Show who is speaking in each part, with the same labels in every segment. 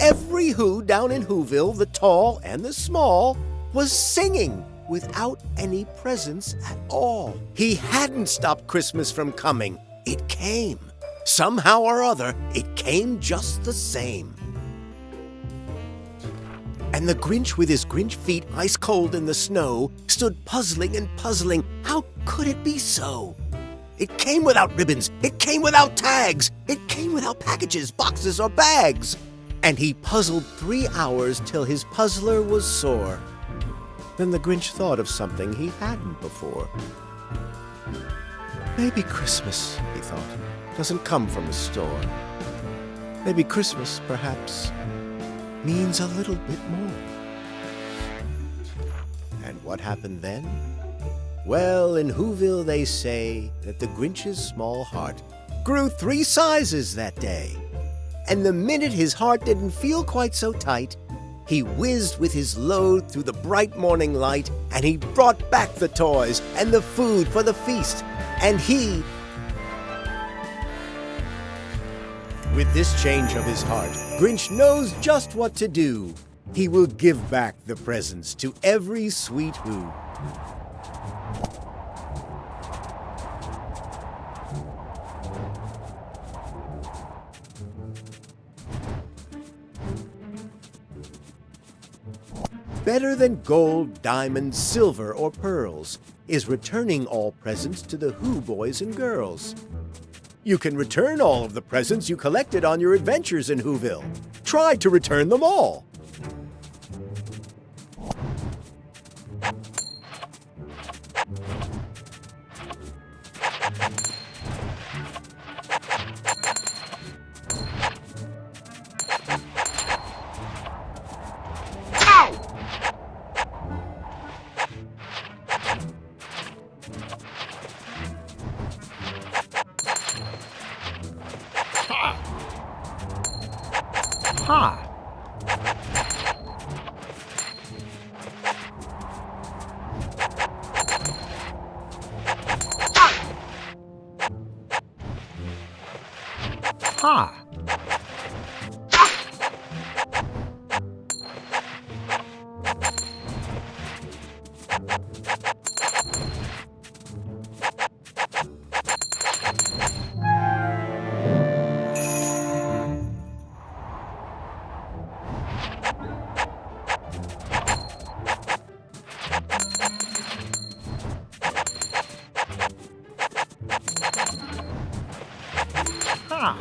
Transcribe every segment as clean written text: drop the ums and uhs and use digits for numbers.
Speaker 1: every Who down in Who-ville, the tall and the small, was singing without any presents at all. He hadn't stopped Christmas from coming. It came. Somehow or other, it came just the same. And the Grinch, with his Grinch feet ice cold in the snow, stood puzzling and puzzling. How could it be so? It came without ribbons. It came without tags. It came without packages, boxes, or bags. And he puzzled 3 hours till his puzzler was sore. Then the Grinch thought of something he hadn't before. Maybe Christmas, he thought, doesn't come from a store. Maybe Christmas, perhaps, means a little bit more. And what happened then? Well, in Who-ville they say that the Grinch's small heart grew 3 sizes that day. And the minute his heart didn't feel quite so tight, he whizzed with his load through the bright morning light, and he brought back the toys and the food for the feast. And he, with this change of his heart, Grinch knows just what to do. He will give back the presents to every sweet Who. Better than gold, diamonds, silver, or pearls is returning all presents to the Who boys and girls. You can return all of the presents you collected on your adventures in Who-ville. Try to return them all.
Speaker 2: Ha! Ha! Ha!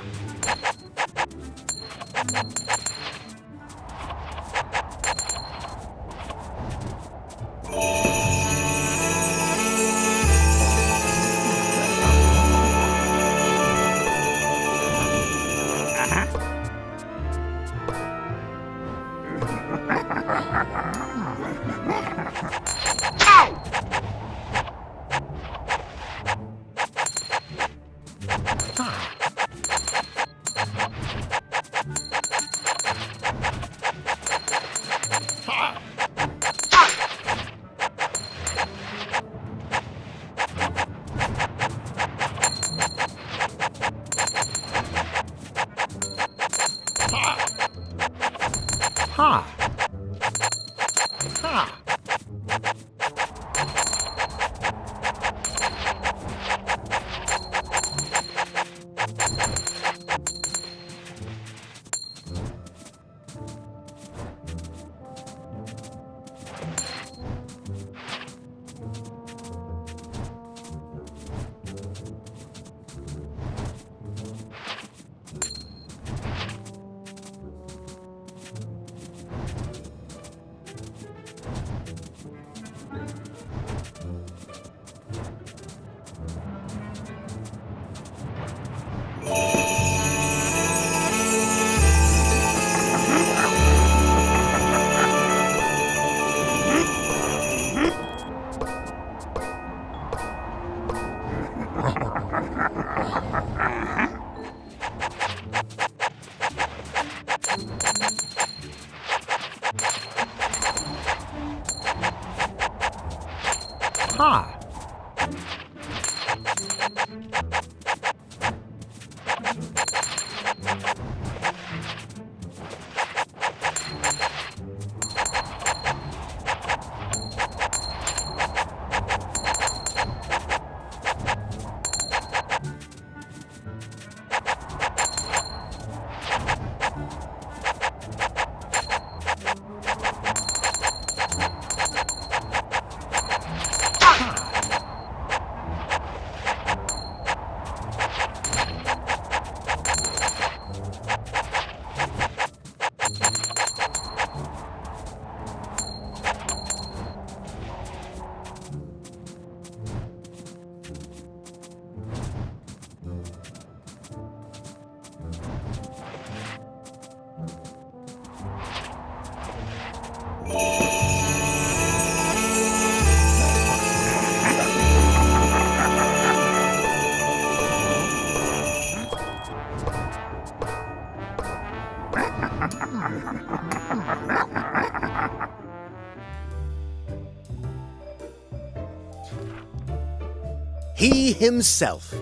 Speaker 1: He himself,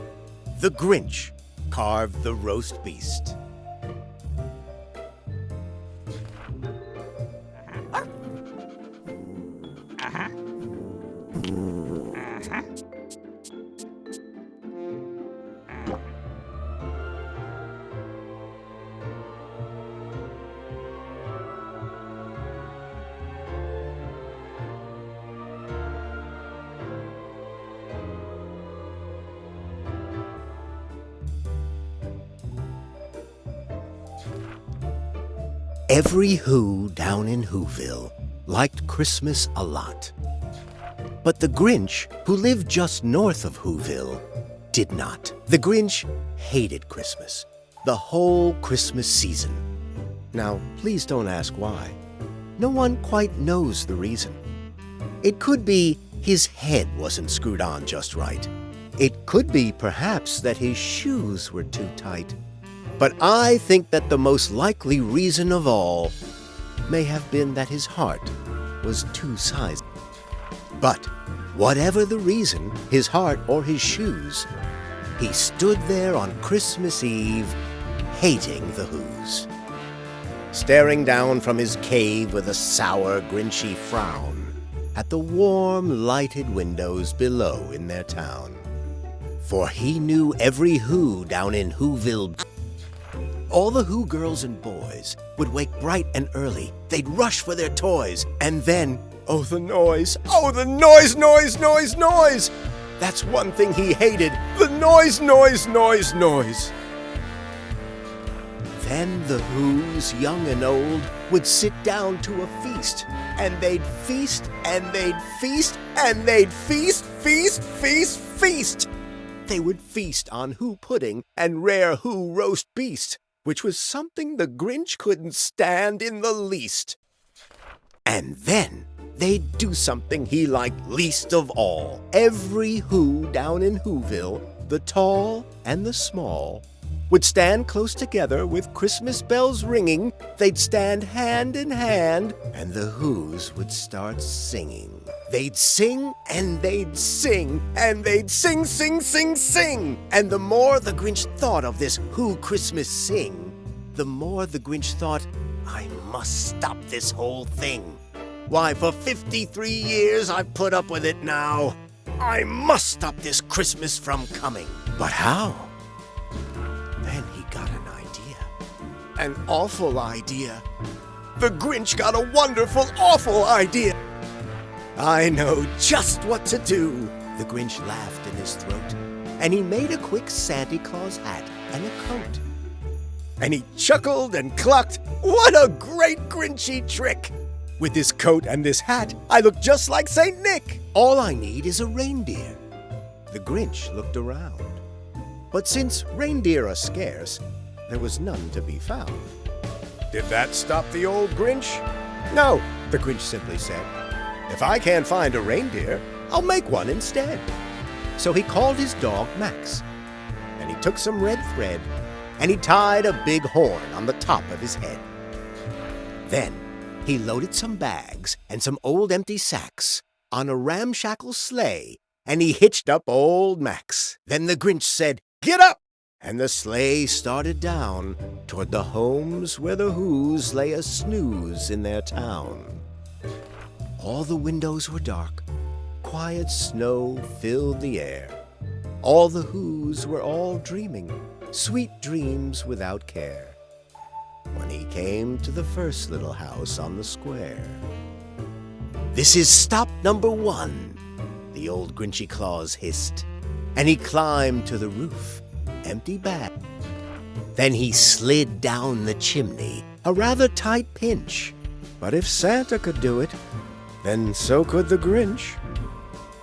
Speaker 1: the Grinch, carved the roast beast. Every Who down in Who-ville liked Christmas a lot. But the Grinch, who lived just north of Who-ville, did not. The Grinch hated Christmas, the whole Christmas season. Now, please don't ask why. No one quite knows the reason. It could be his head wasn't screwed on just right. It could be, perhaps, that his shoes were too tight. But I think that the most likely reason of all may have been that his heart was too sized. But whatever the reason, his heart or his shoes, he stood there on Christmas Eve, hating the Whos, staring down from his cave with a sour, Grinchy frown at the warm, lighted windows below in their town. For he knew every Who down in Who-ville. All the Who girls and boys would wake bright and early. They'd rush for their toys, and then, oh, the noise! Oh, the noise, noise, noise, noise! That's one thing he hated, the noise, noise, noise, noise. Then the Whos, young and old, would sit down to a feast, and they'd feast, and they'd feast, and they'd feast, feast, feast, feast. They would feast on Who pudding and rare Who roast beast, which was something the Grinch couldn't stand in the least. And then they'd do something he liked least of all. Every Who down in Who-ville, the tall and the small, would stand close together with Christmas bells ringing. They'd stand hand in hand, and the Whos would start singing. They'd sing, and they'd sing, and they'd sing, sing, sing, sing. And the more the Grinch thought of this Who Christmas sing, the more the Grinch thought, I must stop this whole thing. Why, for 53 years I've put up with it now. I must stop this Christmas from coming. But how? Then he got an idea. An awful idea. The Grinch got a wonderful, awful idea. I know just what to do. The Grinch laughed in his throat, and he made a quick Santa Claus hat and a coat. And he chuckled and clucked, what a great Grinchy trick! With this coat and this hat, I look just like Saint Nick. All I need is a reindeer. The Grinch looked around. But since reindeer are scarce, there was none to be found. Did that stop the old Grinch? No, the Grinch simply said. If I can't find a reindeer, I'll make one instead. So he called his dog Max, and he took some red thread, and he tied a big horn on the top of his head. Then he loaded some bags and some old empty sacks on a ramshackle sleigh, and he hitched up old Max. Then the Grinch said, "Get up!" And the sleigh started down toward the homes where the Whos lay a snooze in their town. All the windows were dark. Quiet snow filled the air. All the Whos were all dreaming, sweet dreams without care. When he came to the first little house on the square. "This is stop number 1, the old Grinchy Claus hissed, and he climbed to the roof, empty bag. Then he slid down the chimney, a rather tight pinch. But if Santa could do it, then so could the Grinch.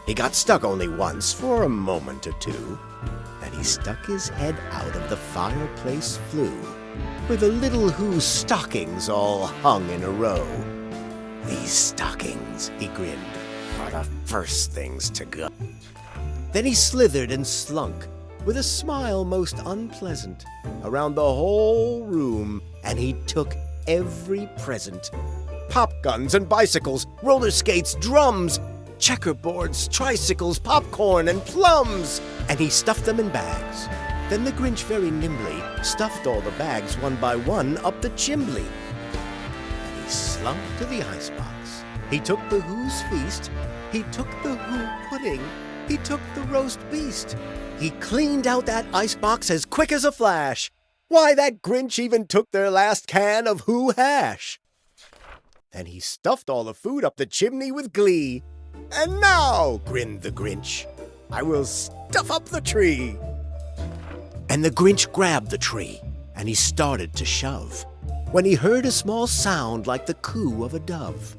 Speaker 1: He got stuck only once for a moment or two. Then he stuck his head out of the fireplace flue, where the little Who stockings all hung in a row. These stockings, he grinned, are the first things to go. Then he slithered and slunk, with a smile most unpleasant, around the whole room, and he took every present. Pop guns and bicycles, roller skates, drums, checkerboards, tricycles, popcorn, and plums. And he stuffed them in bags. Then the Grinch very nimbly stuffed all the bags one by one up the chimbley. And he slunk to the icebox. He took the Who's feast. He took the Who pudding. He took the roast beast. He cleaned out that icebox as quick as a flash. Why, that Grinch even took their last can of Who hash. Then he stuffed all the food up the chimney with glee. And now, grinned the Grinch, I will stuff up the tree. And the Grinch grabbed the tree, and he started to shove, when he heard a small sound like the coo of a dove.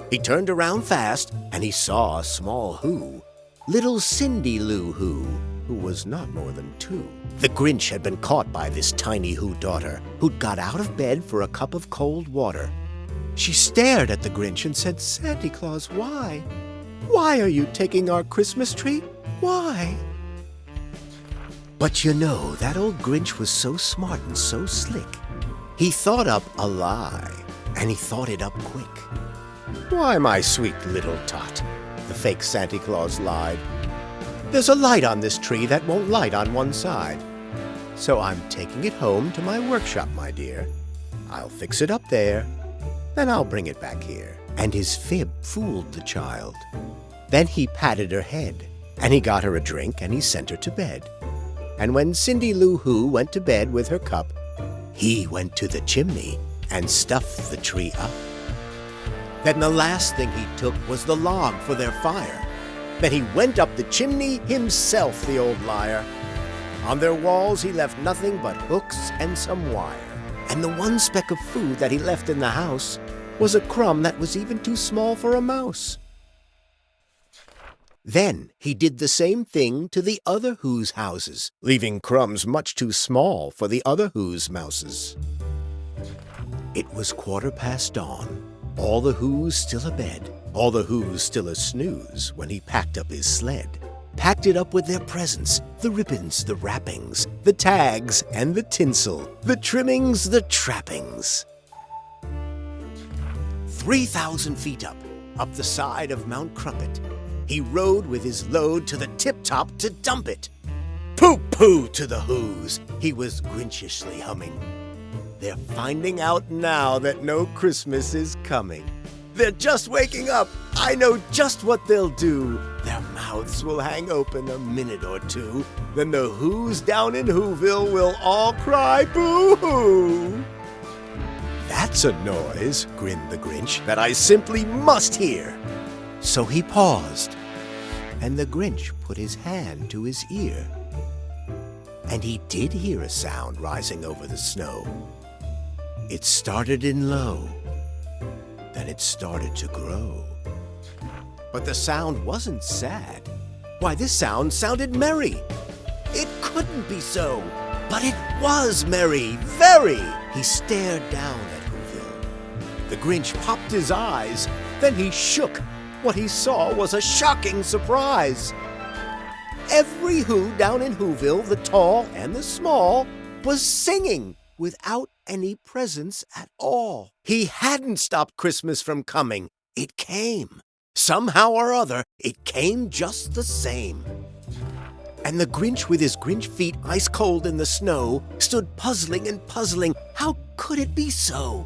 Speaker 1: He turned around fast, and he saw a small Who, little Cindy Lou Who was not more than 2. The Grinch had been caught by this tiny Who daughter, who'd got out of bed for a cup of cold water. She stared at the Grinch and said, "Santa Claus, why? Why are you taking our Christmas tree? Why?" But you know, that old Grinch was so smart and so slick. He thought up a lie, and he thought it up quick. "Why, my sweet little tot," the fake Santa Claus lied, "there's a light on this tree that won't light on one side. So I'm taking it home to my workshop, my dear. I'll fix it up there, then I'll bring it back here." And his fib fooled the child. Then he patted her head, and he got her a drink, and he sent her to bed. And when Cindy Lou Who went to bed with her cup, he went to the chimney and stuffed the tree up. Then the last thing he took was the log for their fire. Then he went up the chimney himself, the old liar. On their walls he left nothing but hooks and some wire. And the one speck of food that he left in the house was a crumb that was even too small for a mouse. Then he did the same thing to the other Who's houses, leaving crumbs much too small for the other Who's mouses. It was 1/4 dawn, all the Who's still abed, all the Who's still a snooze when he packed up his sled. Packed it up with their presents, the ribbons, the wrappings, the tags, and the tinsel, the trimmings, the trappings. 3,000 feet up the side of Mount Crumpet, he rode with his load to the tip-top to dump it. Pooh-pooh to the Who's, he was Grinchishly humming. They're finding out now that no Christmas is coming. They're just waking up. I know just what they'll do. Their mouths will hang open a minute or two. Then the Who's down in Who-ville will all cry boo-hoo. "That's a noise," grinned the Grinch, "that I simply must hear." So he paused, and the Grinch put his hand to his ear. And he did hear a sound rising over the snow. It started in low, then it started to grow. But the sound wasn't sad. Why, this sound sounded merry. It couldn't be so, but it was merry, very. He stared down at Who-ville. The Grinch popped his eyes, then he shook. What he saw was a shocking surprise. Every Who down in Who-ville, the tall and the small, was singing without any presents at all. He hadn't stopped Christmas from coming. It came. Somehow or other, it came just the same. And the Grinch, with his Grinch feet ice cold in the snow, stood puzzling and puzzling. How could it be so?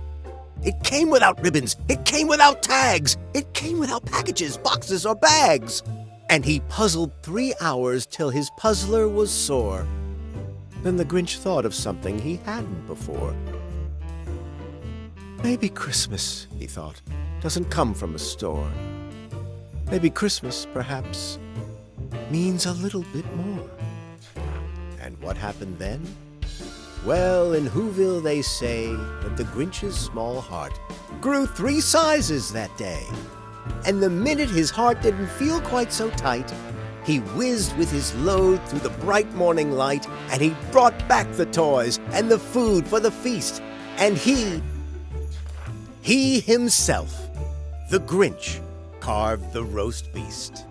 Speaker 1: It came without ribbons. It came without tags. It came without packages, boxes, or bags. And he puzzled 3 hours till his puzzler was sore. Then the Grinch thought of something he hadn't before. Maybe Christmas, he thought, doesn't come from a store. Maybe Christmas, perhaps, means a little bit more. And what happened then? Well, in Who-ville they say that the Grinch's small heart grew 3 sizes that day. And the minute his heart didn't feel quite so tight, he whizzed with his load through the bright morning light, and he brought back the toys and the food for the feast. And he himself, the Grinch, carved the roast beast.